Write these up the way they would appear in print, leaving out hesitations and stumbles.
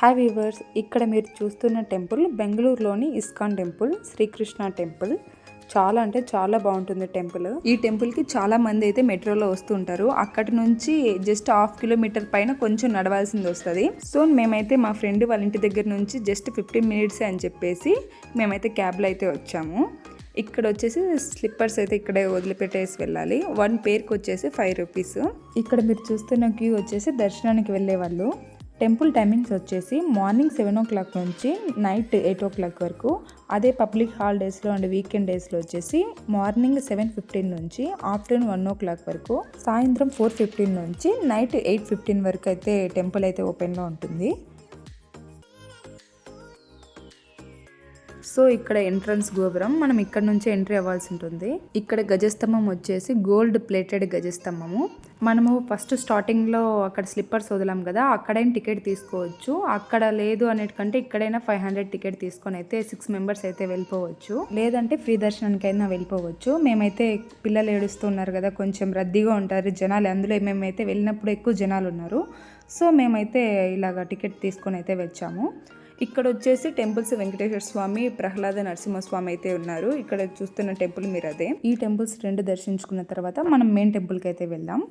Hi weavers, ఇక్కడ మీరు చూస్తున్న టెంపుల్ బెంగళూరులోని ఇస్కాన్ టెంపుల్, శ్రీకృష్ణ టెంపుల్. చాలా అంటే చాలా బాగుంటుంది టెంపుల్. ఈ టెంపుల్కి చాలా మంది అయితే మెట్రోలో వస్తుంటారు. అక్కడి నుంచి జస్ట్ 1/2 కిలోమీటర్ పైన కొంచెం నడవాల్సింది వస్తుంది. సో మేమైతే మా ఫ్రెండ్ వాళ్ళ ఇంటి దగ్గర నుంచి జస్ట్ 15 మినిట్స్ అని చెప్పేసి మేమైతే క్యాబ్లో అయితే వచ్చాము. ఇక్కడ వచ్చేసి స్లిప్పర్స్ అయితే ఇక్కడే వదిలిపెట్టేసి వెళ్ళాలి. 1 పేర్కి వచ్చేసి 5 రూపీస్. ఇక్కడ మీరు చూస్తున్న క్యూ వచ్చేసి దర్శనానికి వెళ్ళే వాళ్ళు. టెంపుల్ టైమింగ్స్ వచ్చేసి మార్నింగ్ 7 o'clock నుంచి నైట్ 8 o'clock వరకు. అదే పబ్లిక్ హాలిడేస్లో అండ్ వీకెండ్ డేస్లో వచ్చేసి మార్నింగ్ 7:15 నుంచి ఆఫ్టర్నూన్ 1 o'clock వరకు, సాయంత్రం 4:15 నుంచి నైట్ 8:15 వరకు అయితే టెంపుల్ అయితే ఓపెన్లో ఉంటుంది. సో ఇక్కడ ఎంట్రన్స్ గోపురం, మనం ఇక్కడ నుంచి ఎంట్రీ అవ్వాల్సి ఉంటుంది. ఇక్కడ గజస్తంభం వచ్చేసి గోల్డ్ ప్లేటెడ్ గజస్తంభము. మనము ఫస్ట్ స్టార్టింగ్లో అక్కడ స్లిప్పర్స్ వదిలాం కదా, అక్కడైనా టికెట్ తీసుకోవచ్చు. అక్కడ లేదు అనేటికంటే ఇక్కడైనా 500 టికెట్ తీసుకొని అయితే 6 మెంబర్స్ అయితే వెళ్ళిపోవచ్చు. లేదంటే ఫ్రీ దర్శనానికైనా వెళ్ళిపోవచ్చు. మేమైతే పిల్లలు ఏడుస్తున్నారు కదా, కొంచెం రద్దీగా ఉంటారు జనాలు. అందులో మేమైతే వెళ్ళినప్పుడు ఎక్కువ జనాలు ఉన్నారు. సో మేమైతే ఇలాగ టికెట్ తీసుకొని అయితే వచ్చాము. ఇక్కడ వచ్చేసి టెంపుల్స్ వెంకటేశ్వర స్వామి, ప్రహ్లాద నరసింహస్వామి అయితే ఉన్నారు. ఇక్కడ చూస్తున్న టెంపుల్ మీరు అదే. ఈ టెంపుల్స్ 2 దర్శించుకున్న తర్వాత మనం మెయిన్ టెంపుల్కి అయితే వెళ్దాం.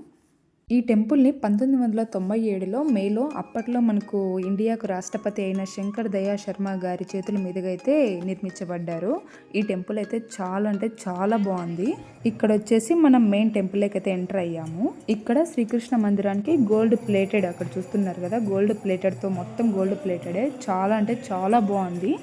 ఈ టెంపుల్ని 1997లో మేలో అప్పట్లో మనకు ఇండియాకు రాష్ట్రపతి అయిన శంకర్ దయా శర్మ గారి చేతుల మీదుగా అయితే నిర్మించబడ్డారు. ఈ టెంపుల్ అయితే చాలా అంటే చాలా బాగుంది. ఇక్కడ వచ్చేసి మనం మెయిన్ టెంపుల్కి అయితే ఎంటర్ అయ్యాము. ఇక్కడ శ్రీకృష్ణ మందిరానికి గోల్డ్ ప్లేటెడ్, అక్కడ చూస్తున్నారు కదా, గోల్డ్ ప్లేటెడ్తో మొత్తం గోల్డ్ ప్లేటెడే. చాలా అంటే చాలా బాగుంది.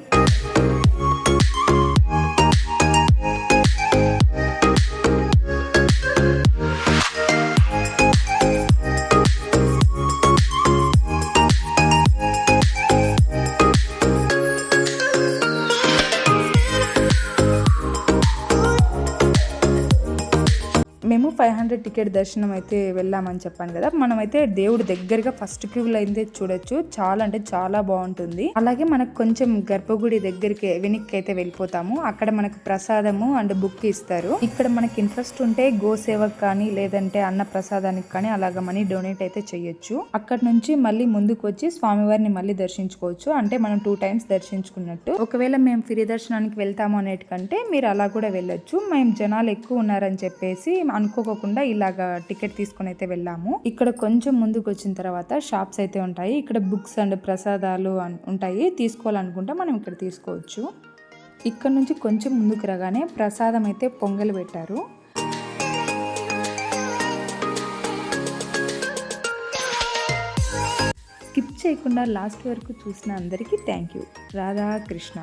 మేము 500 టికెట్ దర్శనం అయితే వెళ్ళామని చెప్పాను కదా, మనమైతే దేవుడి దగ్గరగా ఫస్ట్ క్యూలో అయితే చూడొచ్చు. చాలా అంటే చాలా బాగుంటుంది. అలాగే మనకు కొంచెం గర్భగుడి దగ్గరికి వెనక్కి అయితే వెళ్ళిపోతాము. అక్కడ మనకు ప్రసాదము అండ్ బుక్ ఇస్తారు. ఇక్కడ మనకి ఇంట్రెస్ట్ ఉంటే గోసేవకు కానీ లేదంటే అన్న ప్రసాదానికి కానీ అలాగ మనీ డొనేట్ అయితే చేయొచ్చు. అక్కడ నుంచి మళ్ళీ ముందుకు వచ్చి స్వామివారిని మళ్ళీ దర్శించుకోవచ్చు. అంటే మనం 2 times దర్శించుకున్నట్టు. ఒకవేళ మేము ఫ్రీ దర్శనానికి వెళ్తాము అనేటికంటే మీరు అలా కూడా వెళ్ళొచ్చు. మేము జనాలు ఎక్కువ ఉన్నారని చెప్పేసి అనుకోకుండా ఇలాగా టికెట్ తీసుకొని అయితే వెళ్ళాము. ఇక్కడ కొంచెం ముందుకు వచ్చిన తర్వాత షాప్స్ అయితే ఉంటాయి. ఇక్కడ బుక్స్ అండ్ ప్రసాదాలు ఉంటాయి. తీసుకోవాలనుకుంటే మనం ఇక్కడ తీసుకోవచ్చు. ఇక్కడ నుంచి కొంచెం ముందుకు రాగానే ప్రసాదం అయితే పొంగల్ పెట్టారు. స్కిప్ చేయకుండా లాస్ట్ వరకు చూసిన అందరికీ థ్యాంక్ యూ. రాధాకృష్ణ.